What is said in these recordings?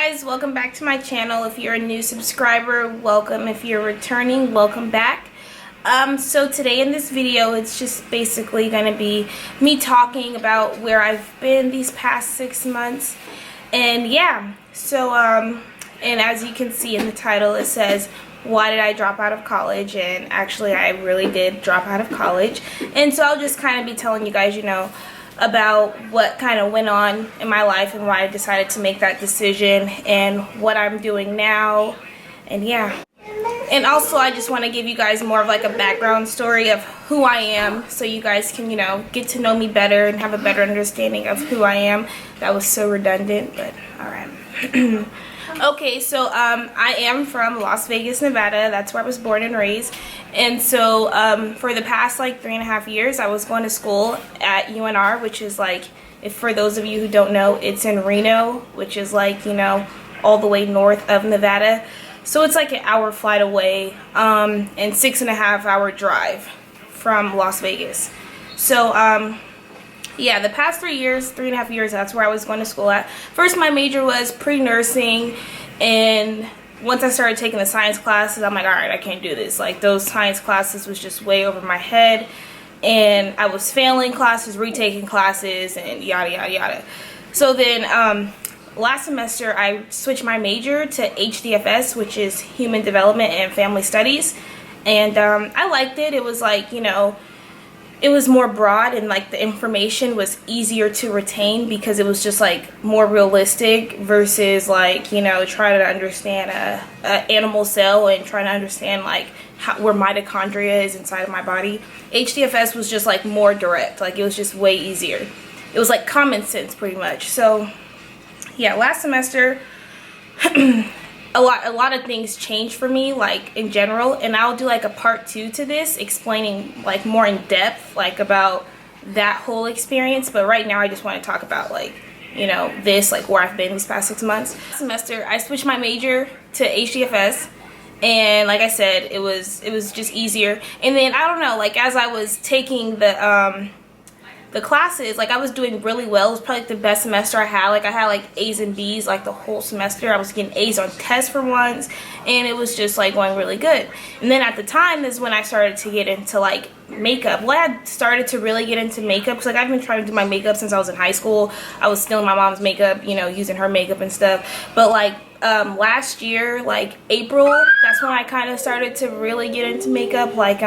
guys, welcome back to my channel. If you're a new subscriber, welcome. If you're returning, welcome back. So today in this video, it's just basically going to be me talking about where I've been these past 6 months. And yeah, so and as you can see in the title, it says, why did I drop out of college? And actually I really did drop out of college. And so I'll just kind of be telling you guys, about what kind of went on in my life and why I decided to make that decision and what I'm doing now. And yeah. And also I just want to give you guys more of like a background story of who I am, so you guys can, get to know me better and have a better understanding of who I am. That was so redundant, but alright. Okay, so I am from Las Vegas, Nevada. That's where I was born and raised. And so for the past like 3.5 years, I was going to school at UNR, which is like, if for those of you who don't know, it's in Reno, which is like, all the way north of Nevada. So it's like an hour flight away and 6.5 hour drive from Las Vegas. So yeah, the past 3.5 years, that's where I was going to school at. First, my major was pre-nursing, and once I started taking the science classes, I'm like, all right, I can't do this. Like, those science classes was just way over my head, and I was failing classes, retaking classes, and yada, yada, yada. So then, last semester, I switched my major to HDFS, which is Human Development and Family Studies, and I liked it. It was like, it was more broad, and like the information was easier to retain because it was just like more realistic versus like, trying to understand a animal cell and trying to understand like where mitochondria is inside of my body. HDFS was just like more direct, like it was just way easier. It was like common sense pretty much. So yeah, last semester a lot of things changed for me, like in general, and I'll do like a part 2 to this explaining like more in depth like about that whole experience. But right now I just want to talk about like this, like where I've been these past 6 months. Last semester I switched my major to HDFS, and like I said, it was just easier. And then I don't know, like as I was taking the classes, like I was doing really well. It was probably like the best semester I had. Like I had like A's and B's like the whole semester. I was getting A's on tests for once, and it was just like going really good. And then at the time is when I started to get into like makeup. Well, I had started to really get into makeup because like I've been trying to do my makeup since I was in high school. I was stealing my mom's makeup, using her makeup and stuff. But like last year, like April, that's when I kind of started to really get into makeup. Like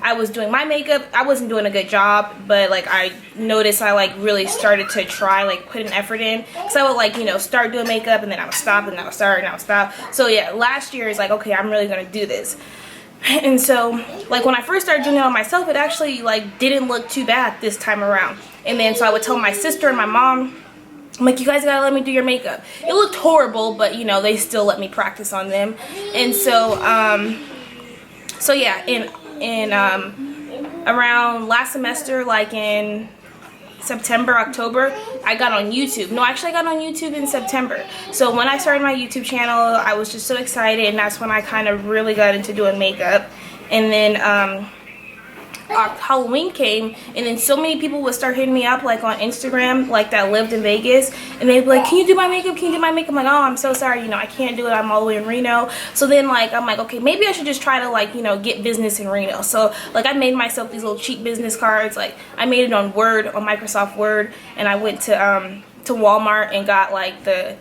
I was doing my makeup. I wasn't doing a good job, but like I noticed I like really started to try, like put an effort in. So I would like, start doing makeup, and then I would stop, and then I would start, and I would stop. So yeah, last year is like, okay, I'm really gonna do this. And so like when I first started doing it on myself, it actually like didn't look too bad this time around. And then so I would tell my sister and my mom, I'm like, you guys gotta let me do your makeup. It looked horrible, but they still let me practice on them. And so so yeah, in around last semester, like in September, October, I got on YouTube. No, actually I got on YouTube in September. So when I started my YouTube channel, I was just so excited, and that's when I kind of really got into doing makeup. And then Halloween came, and then so many people would start hitting me up like on Instagram, like that lived in Vegas, and they'd be like, can you do my makeup, can you do my makeup? I'm like, oh, I'm so sorry, I can't do it, I'm all the way in Reno. So then like I'm like, okay, maybe I should just try to like get business in Reno. So like I made myself these little cheap business cards. Like I made it on Word, on Microsoft Word, and I went to Walmart and got like the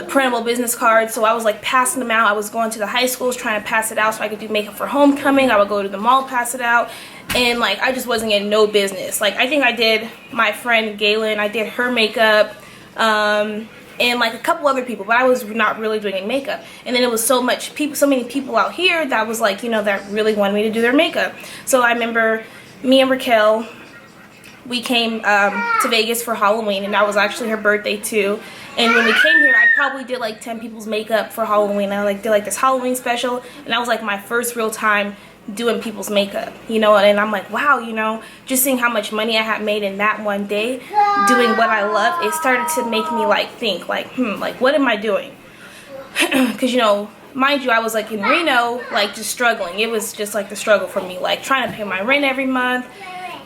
printable business cards. So I was like passing them out. I was going to the high schools trying to pass it out so I could do makeup for homecoming. I would go to the mall, pass it out, and like I just wasn't getting no business. Like I think I did my friend Galen, I did her makeup, and like a couple other people, but I was not really doing any makeup. And then it was so many people out here that was like, that really wanted me to do their makeup. So I remember me and Raquel, we came to Vegas for Halloween, and that was actually her birthday too. And when we came here, I probably did like 10 people's makeup for Halloween. I like did like this Halloween special, and that was like my first real time doing people's makeup, and I'm like, wow, just seeing how much money I had made in that one day doing what I love, it started to make me like think like, like what am I doing? Because mind you, I was like in Reno, like just struggling. It was just like the struggle for me, like trying to pay my rent every month.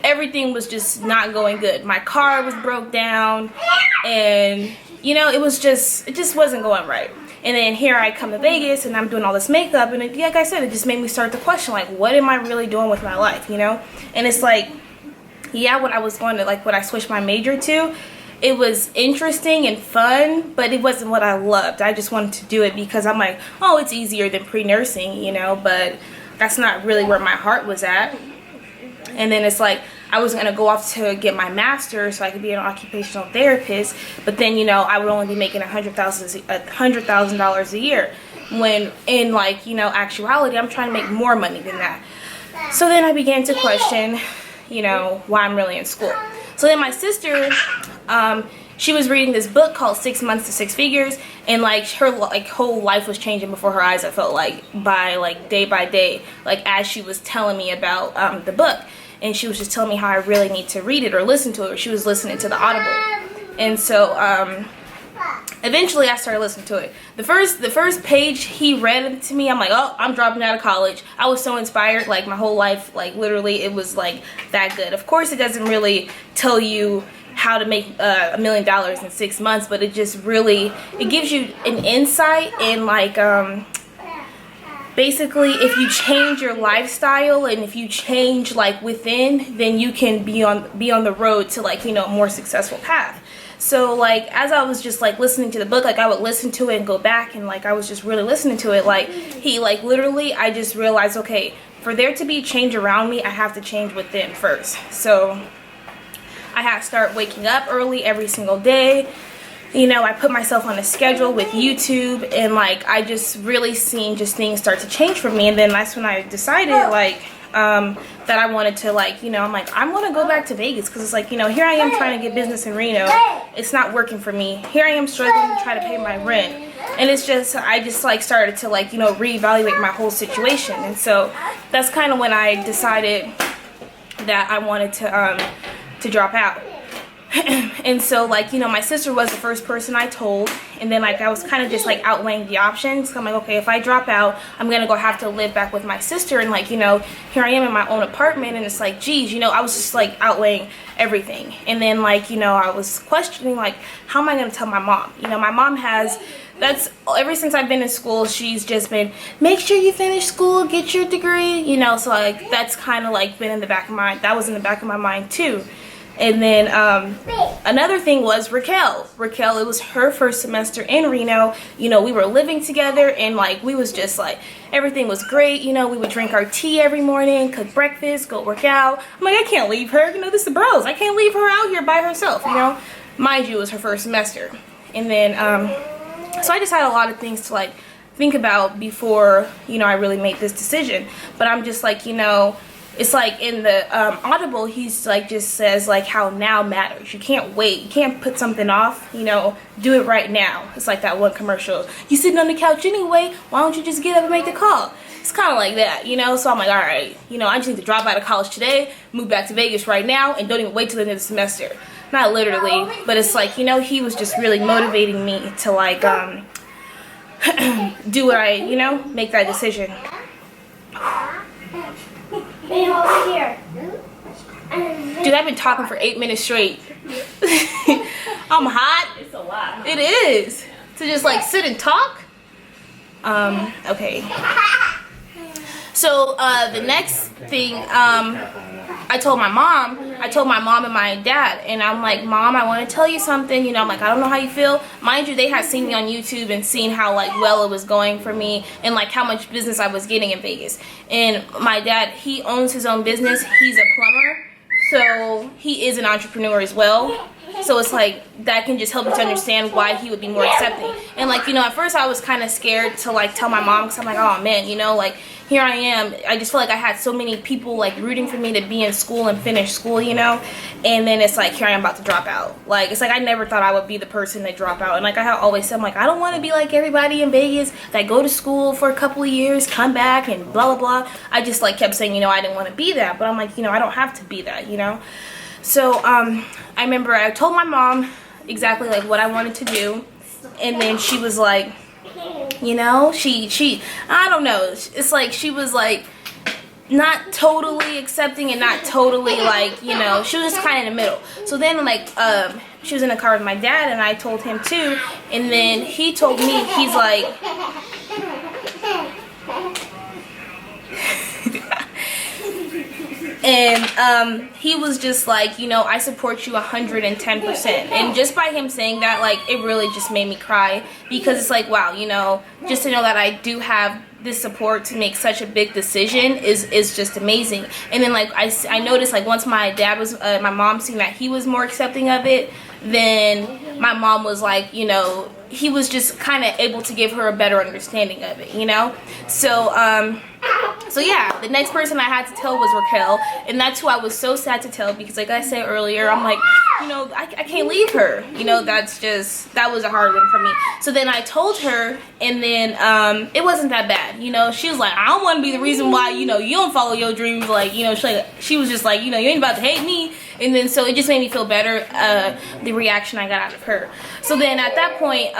Everything was just not going good. My car was broke down, and you know, it just wasn't going right. And then here I come to Vegas and I'm doing all this makeup, and it, like I said, it just made me start to question, like, what am I really doing with my life, you know? And it's like, yeah, when I was going to, like, when I switched my major to, it was interesting and fun, but it wasn't what I loved. I just wanted to do it because I'm like, oh, it's easier than pre-nursing, you know, but that's not really where my heart was at. And then it's like, I was going to go off to get my master's so I could be an occupational therapist, but then, you know, I would only be making $100,000 a year, when in, like, you know, actuality, I'm trying to make more money than that. So then I began to question, you know, why I'm really in school. So then my sister, she was reading this book called 6 Months to Six Figures, and like her whole life was changing before her eyes, I felt like, day by day, like as she was telling me about the book. And she was just telling me how I really need to read it or listen to it, or she was listening to the Audible. And so eventually I started listening to it. The first page he read to me, I'm like, oh, I'm dropping out of college. I was so inspired, like my whole life, like literally it was like that good. Of course it doesn't really tell you how to make $1 million in 6 months, but it just really, it gives you an insight in, like, basically, if you change your lifestyle and if you change, like, within, then you can be on the road to, like, you know, a more successful path. So, like, as I was just, like, listening to the book, like, I would listen to it and go back, and, like, I was just really listening to it, like, he, like, literally, I just realized, okay, for there to be change around me, I have to change within first. So I had to start waking up early every single day. You know, I put myself on a schedule with YouTube, and like I just really seen just things start to change for me. And then that's when I decided, like, that I wanted to, like, you know, I'm like, I want to go back to Vegas, because it's like, you know, here I am trying to get business in Reno, it's not working for me. Here I am struggling to try to pay my rent, and it's just, I just like started to, like, you know, reevaluate my whole situation. And so that's kind of when I decided that I wanted to drop out. And so, like, you know, my sister was the first person I told, and then, like, I was kind of just, like, outweighing the options. So I'm like, okay, if I drop out, I'm gonna go have to live back with my sister, and, like, you know, here I am in my own apartment, and it's like, geez, you know, I was just, like, outweighing everything. And then, like, you know, I was questioning, like, how am I gonna tell my mom? You know, my mom has, that's, ever since I've been in school, she's just been, make sure you finish school, get your degree, you know, so, like, that's kind of, like, been in the back of my, that was in the back of my mind, too. And then another thing was Raquel. Raquel, it was her first semester in Reno. You know, we were living together, and like we was just like, everything was great. You know, we would drink our tea every morning, cook breakfast, go work out. I'm like, I can't leave her. You know, this is the bros. I can't leave her out here by herself, you know. Mind you, it was her first semester. And then, so I just had a lot of things to like think about before, you know, I really made this decision. But I'm just like, you know, it's like in the Audible, he's like just says like how now matters. You can't wait. You can't put something off, you know, do it right now. It's like that one commercial. You sitting on the couch anyway, why don't you just get up and make the call? It's kind of like that, you know. So I'm like, all right, you know, I just need to drop out of college today, move back to Vegas right now, and don't even wait till the end of the semester. Not literally, but it's like, you know, he was just really motivating me to like do what I, you know, make that decision. Over here. Dude, I've been talking for 8 minutes straight. I'm hot. It's a lot. It is. To just like sit and talk. Okay. So the next thing, I told my mom and my dad, and I'm like, Mom, I want to tell you something, you know. I'm like, I don't know how you feel. Mind you, they had seen me on YouTube and seen how like well it was going for me, and like how much business I was getting in Vegas. And my dad, he owns his own business. He's a plumber, so he is an entrepreneur as well. So it's like that can just help you to understand why he would be more accepting. And like, you know, at first I was kind of scared to like tell my mom, because I'm like, oh man, you know, like here I am. I just feel like I had so many people like rooting for me to be in school and finish school, you know. And then it's like, here I am about to drop out. Like, it's like I never thought I would be the person that drop out. And like I have always said, I'm like, I don't want to be like everybody in Vegas that go to school for a couple of years, come back and blah blah blah. I just like kept saying, you know, I didn't want to be that. But I'm like, you know, I don't have to be that, you know. So I remember I told my mom exactly like what I wanted to do, and then she was like, you know, she I don't know, it's like she was like not totally accepting and not totally like, you know, she was just kind of in the middle. So then like she was in the car with my dad, and I told him too, and then he told me, he's like, and he was just like, you know, I support you 110%. And just by him saying that, like, it really just made me cry, because it's like, wow, you know, just to know that I do have this support to make such a big decision is just amazing. And then like I noticed, like, once my dad was my mom seen that he was more accepting of it, then my mom was like, you know, he was just kind of able to give her a better understanding of it, you know. So yeah, the next person I had to tell was Raquel, and that's who I was so sad to tell, because like I said earlier, I'm like, you know, I can't leave her, you know. That was a hard one for me. So then I told her, and then it wasn't that bad, you know. She was like, I don't want to be the reason why, you know, you don't follow your dreams, like, you know. She was just like, you know, you ain't about to hate me. And then so it just made me feel better, the reaction I got out of her. So then at that point,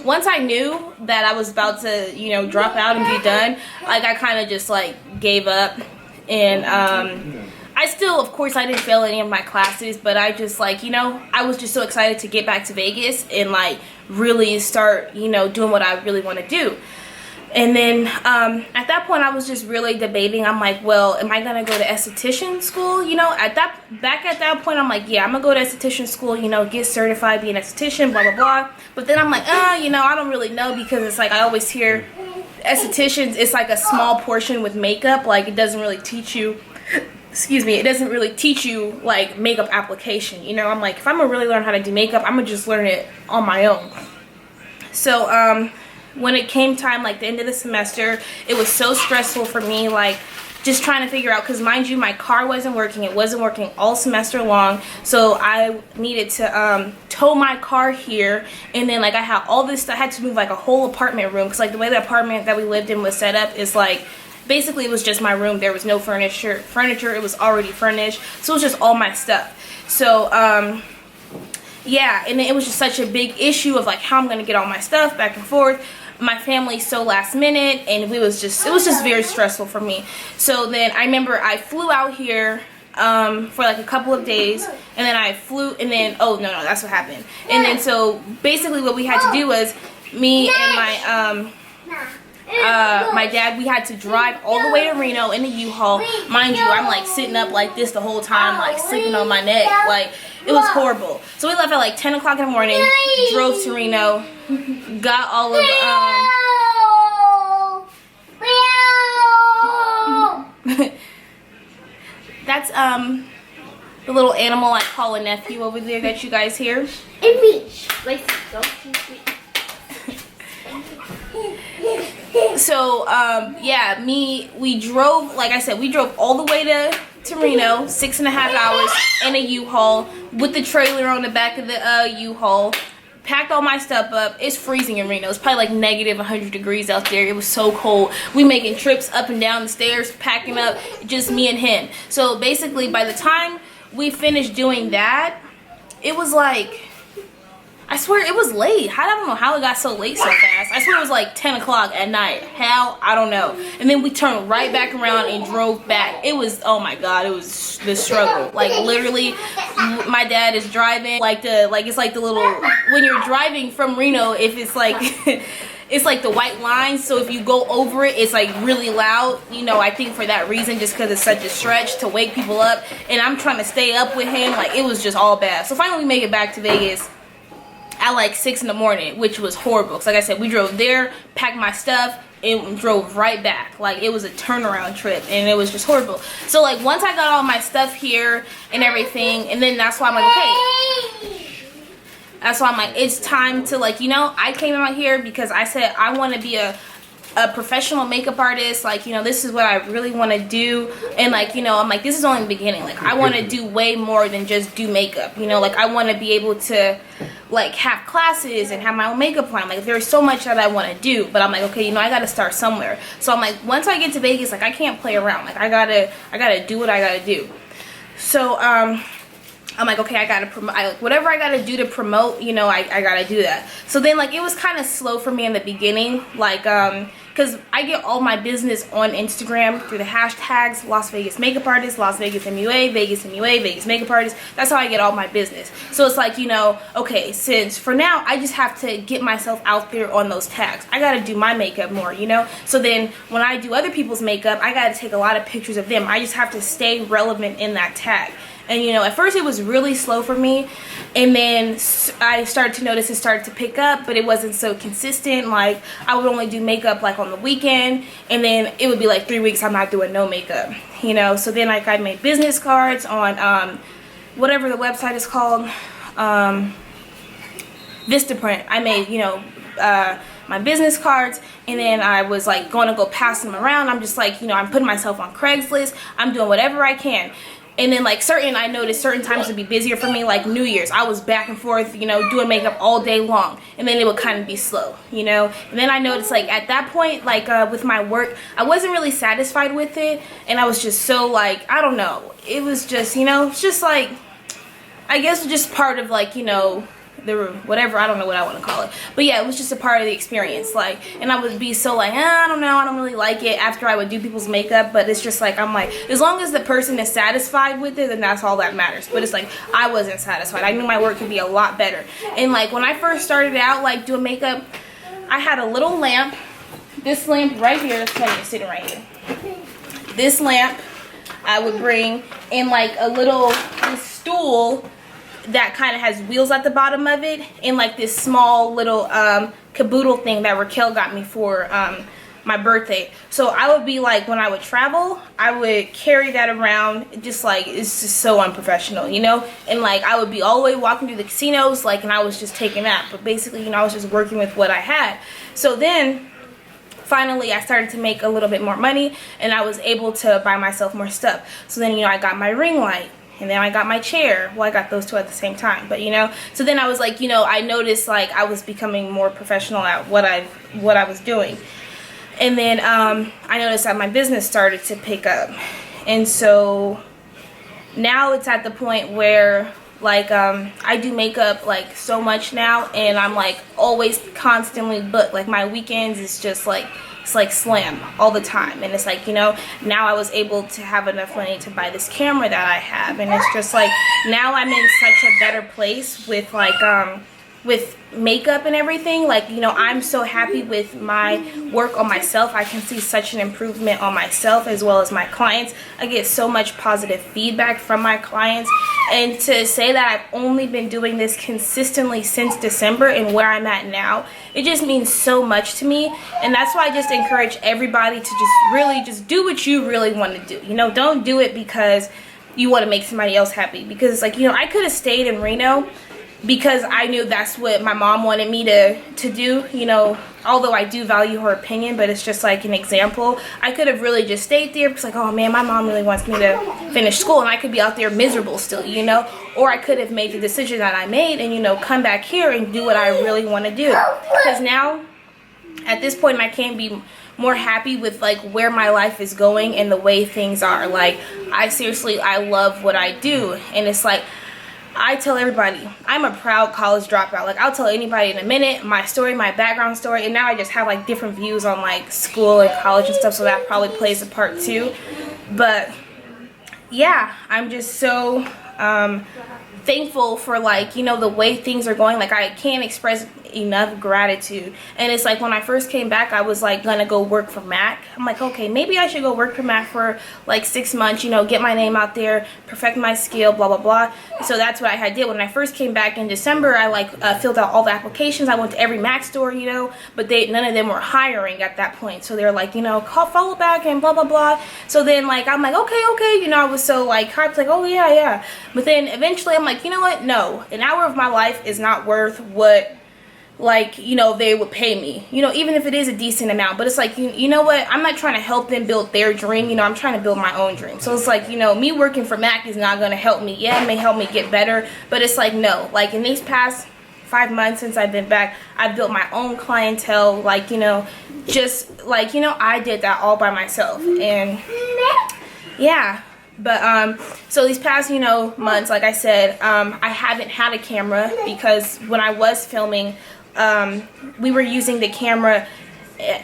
once I knew that I was about to, you know, drop out and be done, like, I kind of just like gave up. And I still, of course, I didn't fail any of my classes, but I just, like, you know, I was just so excited to get back to Vegas and like really start, you know, doing what I really want to do. And then at that point, I was just really debating. I'm like, well, am I gonna go to esthetician school? You know, back at that point, I'm like, yeah, I'm gonna go to esthetician school, you know, get certified, be an esthetician, blah blah blah. But then I'm like, you know, I don't really know, because it's like I always hear estheticians, it's like a small portion with makeup, like it doesn't really teach you. Excuse me, it doesn't really teach you like makeup application. You know, I'm like, if I'm gonna really learn how to do makeup, I'm gonna just learn it on my own. So when it came time, like the end of the semester, it was so stressful for me, like just trying to figure out, because mind you, my car wasn't working. It wasn't working all semester long, so I needed to tow my car here. And then like I had all this, I had to move like a whole apartment room, because like the way the apartment that we lived in was set up is like, basically it was just my room. There was no furniture, it was already furnished, so it was just all my stuff. So yeah, and it was just such a big issue of like how I'm gonna get all my stuff back and forth. My family's so last minute, and it was just very stressful for me. So then I remember I flew out here for like a couple of days, and then I flew, and then oh no, that's what happened. And then so basically what we had to do was, me and my dad, we had to drive all the way to Reno in the U-Haul. Mind you, I'm like sitting up like this the whole time, like sleeping on my neck, like it was horrible. So we left at like 10 o'clock in the morning, drove to Reno, got all of that's the little animal I call a nephew over there that you guys hear. And me. So yeah, we drove, like I said, we drove all the way to Reno, 6.5 hours in a U-Haul with the trailer on the back of the U-Haul. Packed all my stuff up. It's freezing in Reno. It's probably like negative 100 degrees out there. It was so cold. We making trips up and down the stairs, packing up, just me and him. So basically, by the time we finished doing that, it was like, I swear it was late. I don't know how it got so late so fast. I swear it was like 10 o'clock at night. How? I don't know. And then we turned right back around and drove back. It was, oh my God, it was the struggle. Like literally, my dad is driving it's like the little, when you're driving from Reno, if it's like, it's like the white line, so if you go over it, it's like really loud, you know. I think for that reason, just because it's such a stretch to wake people up, and I'm trying to stay up with him, like it was just all bad. So finally we make it back to Vegas at like 6 in the morning, which was horrible. Cause like I said, we drove there, packed my stuff, and drove right back. Like it was a turnaround trip, and it was just horrible. So like once I got all my stuff here and everything, and then that's why I'm like, okay, that's why I'm like, it's time to, like, you know, I came out here because I said I want to be a professional makeup artist. Like, you know, this is what I really want to do. And like, you know, I'm like, this is only the beginning. Like I want to do way more than just do makeup, you know. Like I want to be able to like have classes and have my own makeup line. Like there's so much that I want to do, but I'm like, okay, you know, I got to start somewhere. So I'm like, once I get to Vegas, like I can't play around. Like I gotta do what I gotta do. So I'm like, okay, I gotta promote, whatever I gotta do to promote, you know, I gotta do that. So then like it was kind of slow for me in the beginning, like because I get all my business on Instagram through the hashtags Las Vegas makeup artist, Las Vegas MUA, Vegas MUA, Vegas makeup artist. That's how I get all my business. So it's like, you know, okay, since for now I just have to get myself out there on those tags. I gotta do my makeup more, you know. So then when I do other people's makeup, I gotta take a lot of pictures of them. I just have to stay relevant in that tag. And you know, at first it was really slow for me, and then I started to notice it started to pick up, but it wasn't so consistent. Like, I would only do makeup like on the weekend, and then it would be like 3 weeks I'm not doing no makeup, you know. So then like I made business cards on whatever the website is called, Vistaprint. I made, you know, my business cards, and then I was like going to go pass them around. I'm just like, you know, I'm putting myself on Craigslist. I'm doing whatever I can. And then like I noticed certain times would be busier for me, like New Year's. I was back and forth, you know, doing makeup all day long, and then it would kind of be slow, you know. And then I noticed like at that point, like with my work, I wasn't really satisfied with it, and I was just so like, I don't know, it was just, you know, it's just like, I guess just part of like, you know, the whatever, I don't know what I want to call it, but yeah, it was just a part of the experience. Like, and I would be so like, I don't know, I don't really like it after I would do people's makeup. But it's just like, I'm like, as long as the person is satisfied with it, then that's all that matters. But it's like, I wasn't satisfied. I knew my work could be a lot better. And like when I first started out like doing makeup, I had a little lamp, this lamp right here, that's funny, it's sitting right here. This lamp I would bring, and like a little stool that kind of has wheels at the bottom of it, and like this small little caboodle thing that Raquel got me for my birthday. So I would be like, when I would travel, I would carry that around, just like, it's just so unprofessional, you know. And like I would be all the way walking through the casinos, like, and I was just taking that, but basically, you know, I was just working with what I had. So then finally I started to make a little bit more money, and I was able to buy myself more stuff. So then, you know, I got my ring light, and then I got my chair. Well, I got those two at the same time, but you know, so then I was like, you know, I noticed like I was becoming more professional at what I was doing. And then I noticed that my business started to pick up. And so now it's at the point where like I do makeup like so much now, and I'm like always constantly booked. Like my weekends is just like, it's like slam all the time. And it's like, you know, now I was able to have enough money to buy this camera that I have, and it's just like, now I'm in such a better place with like with makeup and everything. Like, you know, I'm so happy with my work on myself. I can see such an improvement on myself as well as my clients. I get so much positive feedback from my clients, and to say that I've only been doing this consistently since December and where I'm at now, it just means so much to me. And that's why I just encourage everybody to just really just do what you really want to do. You know, don't do it because you want to make somebody else happy, because it's like, you know, I could have stayed in Reno because I knew that's what my mom wanted me to do, you know, although I do value her opinion, but it's just like an example. I could have really just stayed there because like, oh man, my mom really wants me to finish school, and I could be out there miserable still, you know. Or I could have made the decision that I made and, you know, come back here and do what I really want to do. Because now, at this point, I can't be more happy with like where my life is going and the way things are. Like, I love what I do, and it's like, I tell everybody, I'm a proud college dropout. Like, I'll tell anybody in a minute my story, my background story, and now I just have like different views on like school and college and stuff, so that probably plays a part too. But yeah, I'm just so thankful for like, you know, the way things are going. Like, I can't express enough gratitude. And it's like, when I first came back, I was like gonna go work for Mac. I'm like, okay, maybe I should go work for Mac for like 6 months, you know, get my name out there, perfect my skill, blah blah blah. So that's what I had did. When I first came back in December, I like filled out all the applications. I went to every Mac store, you know, but none of them were hiring at that point. So they're like, you know, follow back and blah blah blah. So then like, I'm like, okay, you know, I was so like hyped, like, oh yeah. But then eventually I'm like, you know what, no, an hour of my life is not worth what, like, you know, they would pay me, you know, even if it is a decent amount. But it's like, you know what, I'm not trying to help them build their dream, you know, I'm trying to build my own dream. So it's like, you know, me working for Mac is not going to help me. Yeah, it may help me get better, but it's like, no, like in these past 5 months since I've been back, I've built my own clientele. Like, you know, just like, you know, I did that all by myself. And yeah. But so these past, you know, months, like I said, I haven't had a camera because when I was filming, we were using the camera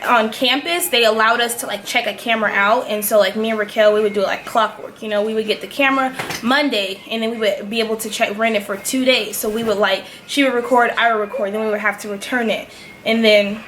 on campus, they allowed us to like check a camera out, and so like me and Raquel, we would do it like clockwork. You know, we would get the camera Monday, and then we would be able to rent it for 2 days. So we would like, she would record, I would record, then we would have to return it, and then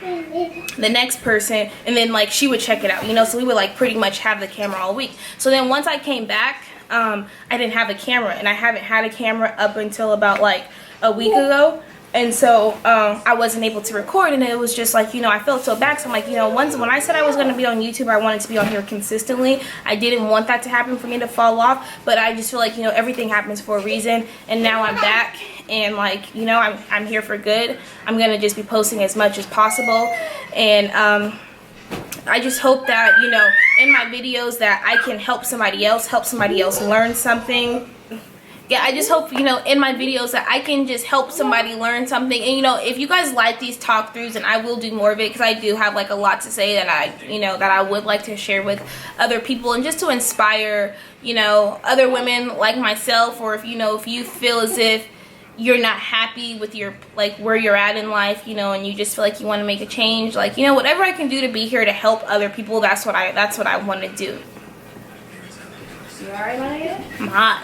the next person, and then like she would check it out. You know, so we would like pretty much have the camera all week. So then once I came back, I didn't have a camera, and I haven't had a camera up until about like a week ago. And so I wasn't able to record, and it was just like, you know, I felt so bad. So I'm like, you know, when I said I was going to be on YouTube, I wanted to be on here consistently. I didn't want that to happen for me to fall off, but I just feel like, you know, everything happens for a reason, and now I'm back, and like, you know, I'm here for good. I'm going to just be posting as much as possible, and I just hope that, you know, in my videos that I can help somebody else learn something. Yeah, I just hope, you know, in my videos that I can just help somebody learn something. And, you know, if you guys like these talk throughs, and I will do more of it, because I do have like a lot to say that I would like to share with other people, and just to inspire, you know, other women like myself, or if, you know, if you feel as if you're not happy with your, like, where you're at in life, you know, and you just feel like you want to make a change, like, you know, whatever I can do to be here to help other people, that's what I want to do. You alright, Maya? I'm hot.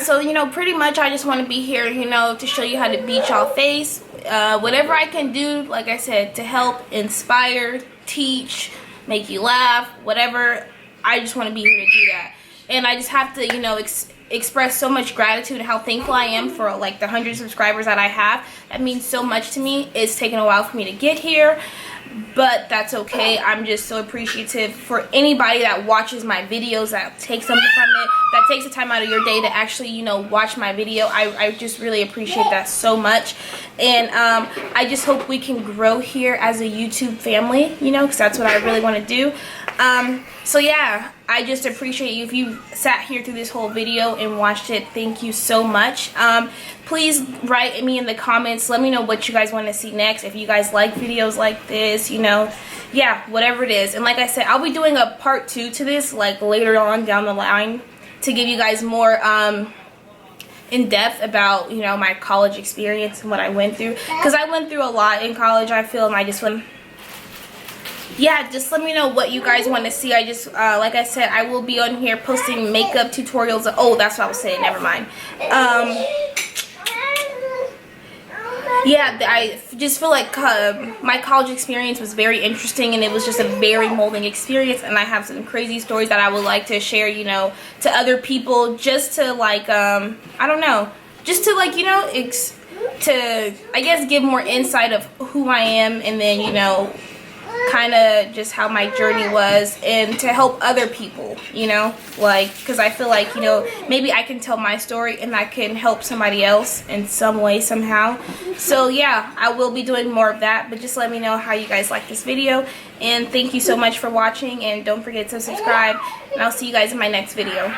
So, you know, pretty much I just want to be here, you know, to show you how to beat y'all face. Whatever I can do, like I said, to help, inspire, teach, make you laugh, whatever, I just want to be here to do that. And I just have to, you know, express so much gratitude and how thankful I am for like the 100 subscribers that I have. That means so much to me. It's taken a while for me to get here, but that's okay. I'm just so appreciative for anybody that watches my videos, that takes something from it, that takes the time out of your day to actually, you know, watch my video. I just really appreciate that so much. And I just hope we can grow here as a YouTube family, you know, because that's what I really want to do. So yeah, I just appreciate you. If you sat here through this whole video and watched it, thank you so much. Please write me in the comments. Let me know what you guys want to see next. If you guys like videos like this, you know, yeah, whatever it is. And like I said, I'll be doing a part 2 to this, like later on down the line, to give you guys more in depth about, you know, my college experience and what I went through, because I went through a lot in college, I feel, and I just want, yeah, just let me know what you guys want to see. I just, like I said, I will be on here posting makeup tutorials. Oh, that's what I was saying, never mind. Yeah, I just feel like my college experience was very interesting, and it was just a very molding experience, and I have some crazy stories that I would like to share, you know, to other people, just to like, I don't know, just to like, you know, to, I guess, give more insight of who I am, and then, you know, kind of just how my journey was, and to help other people, you know, like, because I feel like, you know, maybe I can tell my story and I can help somebody else in some way, somehow. So yeah, I will be doing more of that, but just let me know how you guys like this video, and thank you so much for watching, and don't forget to subscribe, and I'll see you guys in my next video.